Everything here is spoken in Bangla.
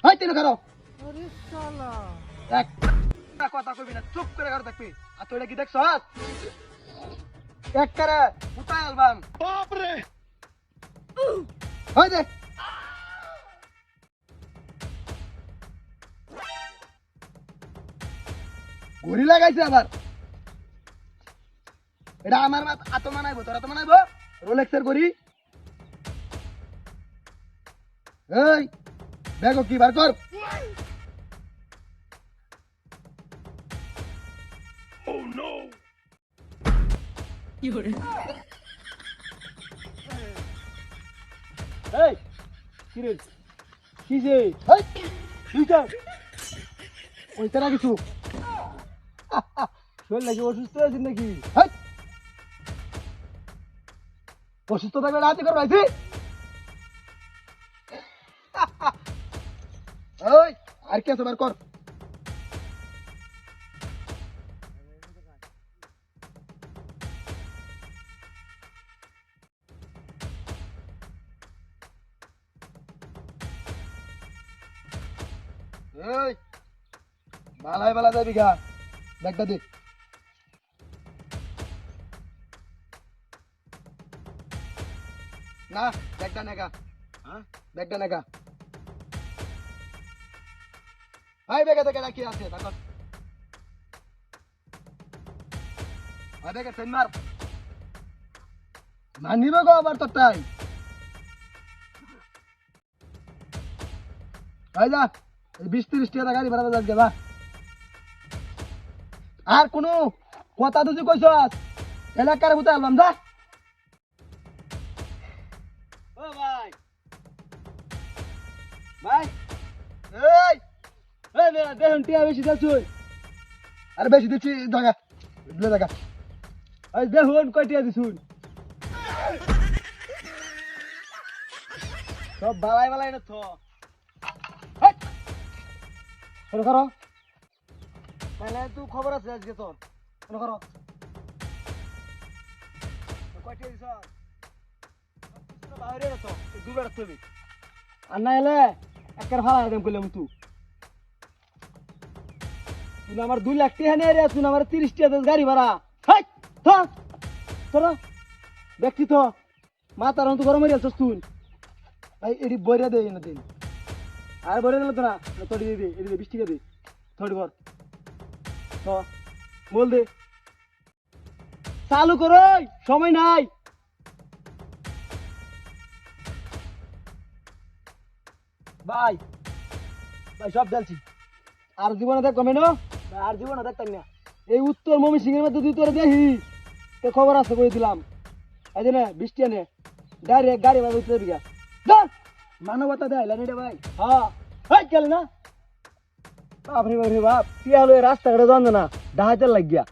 হাই তেন করো আরে শালা একটা কথা কইবি না, চুপ করে ঘর থাকবি। আর তুই এটা কি দেখছ? এক করে উঠাই আলবাম। বাপ রে, হয় দেখ ঘুরি লাগাইছে আবার। এটা আমার আত মানাইবো, তোরা তো মানাইবো রোলেক্সের ঘড়ি। এই দেখো কি বার কর। এই কি রে, কি যে এই তুইটা ওইটা না কিছু শোন নাকি অসুস্থ হয়েছিস নাকি? হেই! অসুস্থ থাকলে রাতে করবো আইছি। ওই আর কি আছে বার কর। এই বালাই বালা যাবি গা, ব্যাগটা দে। না ব্যাগটা নেগা, হ্যাঁ ব্যাগটা নেগা। ভাই ব্যাগে থেকে কি আছে দেখো। ভাই ব্যাগে সেন মার, মানিব গো আবার তোরটাই। ভাই যা 20-30 টাকা গাড়ি ভাড়া যাচ্ছে বা। আর কোনো কথা তুই কইছ এলাকার ভূতে আলবাম যা। ও ভাই ভাই এই এই দেখুন টিয়া বেশি যাচ্ছুই। আরে বেশি দিচ্ছি জায়গা দিলে জায়গা। এই দেখুন কয় টিয়া দিছুন। সব বালাই বালাই না তো করো করো। তাহলে তুই খবর আছে আজকে তোর করো করো। কয় টিয়া দিছ বাইরে তো দুবার তুমি আর না এলে একের ভাড়া একদম করলাম তুই আমার 2 লাখ টাকা নিয়ে রে তুই আমার 30 টাকা গাড়ি ভাড়া। হাই থাক তোরা দেখছি তো মাথার তো গরম হয়ে যাচ্ছিস তুই। ভাই এটি বইরা দে না দিন আর বইরা দিল তো না তোর দিয়ে দে এটি 20 টাকা দে থোড়ি ভর তো বল দে চালু করো সময় নাই। ভাই ভাই সব ঢালছি আর জীবনে দেখ কমে না, আর জীবনে দেখতাম না। এই উত্তর মমি সিং এর মধ্যে তুই তোরা দেখি তো খবর আছে করে দিলাম। এই যে না 20 টাকা নে ডাইরেক্ট গাড়ি ভাড়া উঠে বিঘা মানবতা দেয় লাইন রে ভাই। হ্যাঁ হাই চল না বাপরে বাপরে বাপ টিয়া হলো রাস্তাঘাটে জান না ডাহাতে লাগ গিয়া।